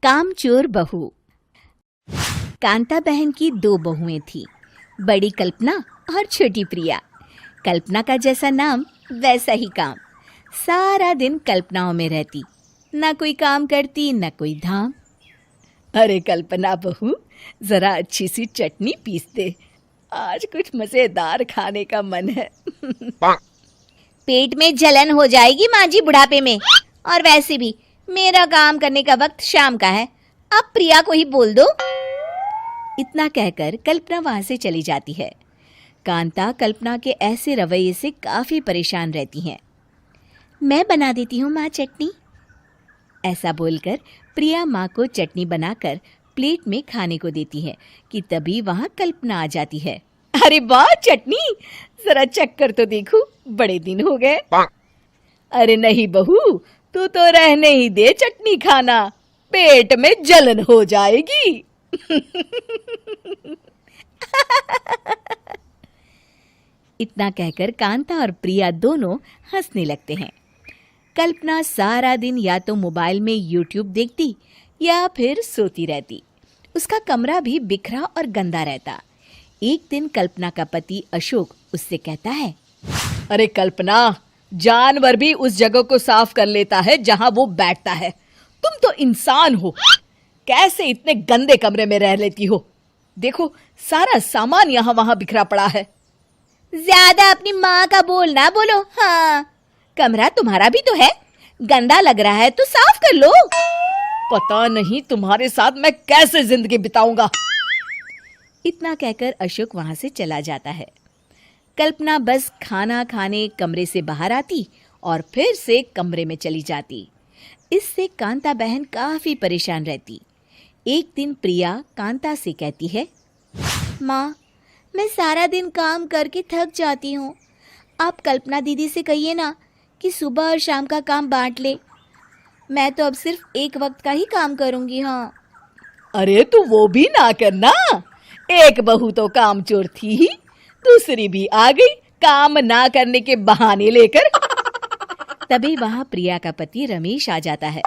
कामचोर बहू। कांता बहन की दो बहुएं थीं, बड़ी कल्पना और छोटी प्रिया। कल्पना का जैसा नाम वैसा ही काम। सारा दिन कल्पनाओं में रहती, ना कोई काम करती ना कोई धाम। अरे कल्पना बहू, जरा अच्छी सी चटनी पीस दे, आज कुछ मजेदार खाने का मन है। पेट में जलन हो जाएगी माँ जी बुढ़ापे में, और वैसे भी मेरा काम करने का वक्त शाम का है, अब प्रिया को ही बोल दो। इतना कहकर कल्पना वहां से चली जाती है। कांता कल्पना के ऐसे रवैये से काफी परेशान रहती हैं। मैं बना देती हूँ माँ चटनी, ऐसा बोलकर प्रिया माँ को चटनी बनाकर प्लेट में खाने को देती है कि तभी वहां कल्पना आ जाती है। अरे वाह चटनी, जरा चक्कर तो देखूं, बड़े दिन हो गए। अरे नहीं बहू, तू तो रहने ही दे चटनी खाना, पेट में जलन हो जाएगी। इतना कहकर कांता और प्रिया दोनों हंसने लगते हैं। कल्पना सारा दिन या तो मोबाइल में यूट्यूब देखती या फिर सोती रहती। उसका कमरा भी बिखरा और गंदा रहता। एक दिन कल्पना का पति अशोक उससे कहता है, अरे कल्पना, जानवर भी उस जगह को साफ कर लेता है जहां वो बैठता है, तुम तो इंसान हो, कैसे इतने गंदे कमरे में रह लेती हो? देखो सारा सामान यहाँ वहां बिखरा पड़ा है। ज्यादा अपनी माँ का बोल ना बोलो। हाँ, कमरा तुम्हारा भी तो है, गंदा लग रहा है तो साफ कर लो। पता नहीं तुम्हारे साथ मैं कैसे जिंदगी बिताऊंगा। इतना कहकर अशोक वहां से चला जाता है। कल्पना बस खाना खाने कमरे से बाहर आती और फिर से कमरे में चली जाती। इससे कांता बहन काफी परेशान रहती। एक दिन प्रिया कांता से कहती है, माँ, मैं सारा दिन काम करके थक जाती हूँ, आप कल्पना दीदी से कहिए ना कि सुबह और शाम का काम बांट ले। मैं तो अब सिर्फ एक वक्त का ही काम करूँगी। हाँ। अरे तू वो भी ना करना, एक बहू तो कामचोर थी ही, दूसरी भी आ गई काम ना करने के बहाने लेकर। तभी वहां प्रिया का पति रमेश आ जाता है।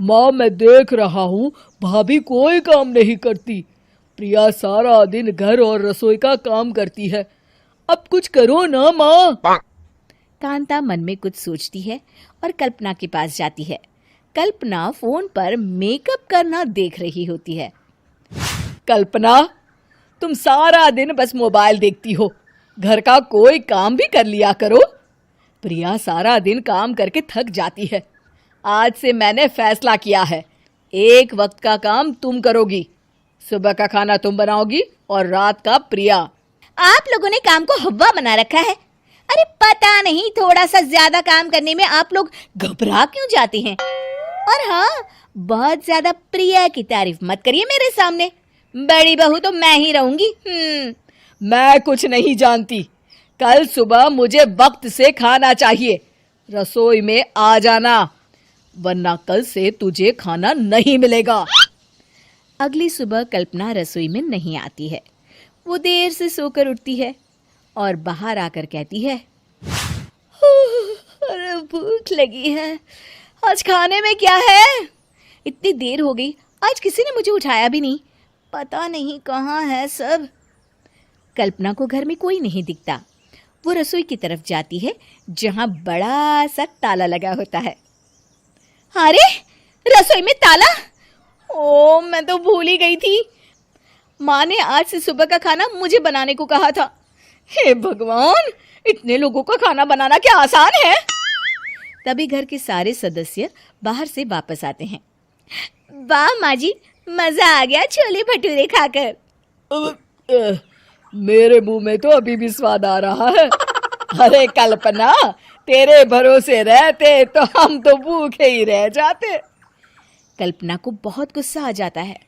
माँ, मैं देख रहा हूँ भाभी कोई काम नहीं करती, प्रिया सारा दिन घर और रसोई का काम करती है, अब कुछ करो ना माँ। कांता मन में कुछ सोचती है और कल्पना के पास जाती है। कल्पना फोन पर मेकअप करना देख रही होती है। कल्पना, तुम सारा दिन बस मोबाइल देखती हो, घर का कोई काम भी कर लिया करो। प्रिया सारा दिन काम करके थक जाती है। आज से मैंने फैसला किया है, एक वक्त का काम तुम करोगी, सुबह का खाना तुम बनाओगी और रात का प्रिया। आप लोगों ने काम को हव्वा बना रखा है। अरे पता नहीं थोड़ा सा ज्यादा काम करने में आप लोग घबरा क्यों जाते हैं। और हाँ, बहुत ज्यादा प्रिया की तारीफ मत करिए मेरे सामने, बड़ी बहू तो मैं ही रहूंगी। मैं कुछ नहीं जानती, कल सुबह मुझे वक्त से खाना चाहिए, रसोई में आ जाना, वरना कल से तुझे खाना नहीं मिलेगा। अगली सुबह कल्पना रसोई में नहीं आती है। वो देर से सोकर उठती है और बाहर आकर कहती है, अरे भूख लगी है, आज खाने में क्या है? इतनी देर हो गई, आज किसी ने मुझे उठाया भी नहीं, पता नहीं कहाँ है सब। कल्पना को घर में कोई नहीं दिखता। वो रसोई की तरफ जाती है जहां बड़ा सा ताला लगा होता है। अरे रसोई में ताला? ओ, मैं तो भूल ही गई थी। माँ ने आज से सुबह का खाना मुझे बनाने को कहा था। हे भगवान, इतने लोगों का खाना बनाना क्या आसान है? तभी घर के सारे सदस्य बाहर से वापस आते हैं। वाह माँ जी, मजा आ गया छोले भटूरे खाकर। मेरे मुंह में तो अभी भी स्वाद आ रहा है। अरे कल्पना, तेरे भरोसे रहते तो हम तो भूखे ही रह जाते। कल्पना को बहुत गुस्सा आ जाता है।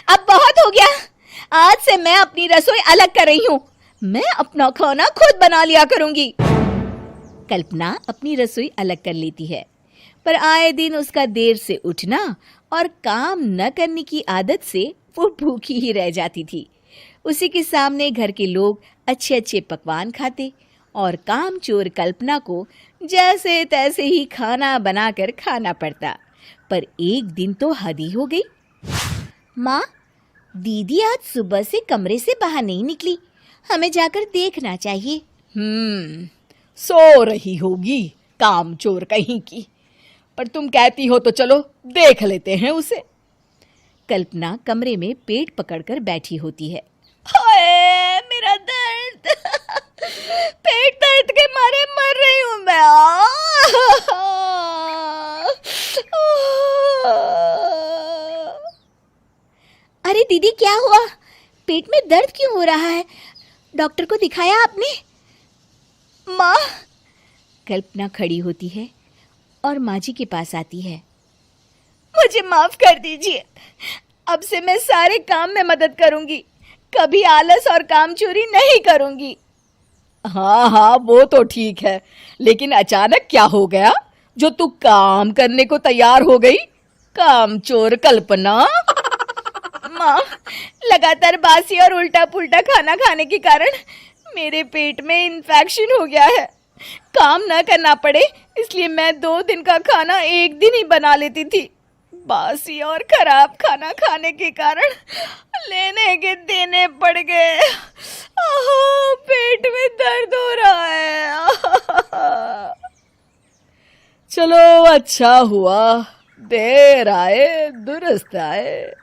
अब बहुत हो गया, आज से मैं अपनी रसोई अलग कर रही हूँ, मैं अपना खाना खुद बना लिया करूंगी। कल्पना अपनी रसोई अलग कर लेती है, पर आए दिन उसका देर से उठना और काम न करने की आदत से वो भूखी ही रह जाती थी। उसी के सामने घर के लोग अच्छे अच्छे पकवान खाते और कामचोर कल्पना को जैसे तैसे ही खाना बनाकर खाना पड़ता। पर एक दिन तो हद ही हो गई। माँ, दीदी आज सुबह से कमरे से बाहर नहीं निकली, हमें जाकर देखना चाहिए। सो रही होगी कामचोर कहीं की। पर तुम कहती हो तो चलो देख लेते हैं उसे। कल्पना कमरे में पेट पकड़कर बैठी होती है। हाय मेरा दर्द, पेट दर्द के मारे मर रही हूँ मैं। अरे दीदी, क्या हुआ? पेट में दर्द क्यों हो रहा है? डॉक्टर को दिखाया आपने? माँ। कल्पना खड़ी होती है और माँ जी के पास आती है। मुझे माफ कर दीजिए, अब से मैं सारे काम में मदद करूंगी, कभी आलस और काम चोरी नहीं करूंगी। हाँ हाँ, वो तो ठीक है, लेकिन अचानक क्या हो गया जो तू काम करने को तैयार हो गई? कामचोर कल्पना। माँ, लगातार बासी और उल्टा पुल्टा खाना खाने के कारण मेरे पेट में इन्फेक्शन हो गया है। काम न करना पड़े इसलिए मैं 2 दिन का खाना एक दिन ही बना लेती थी। बासी और खराब खाना खाने के कारण लेने के देने पड़ गए। पेट में दर्द हो रहा है। चलो अच्छा हुआ, देर आए दुरुस्त आए।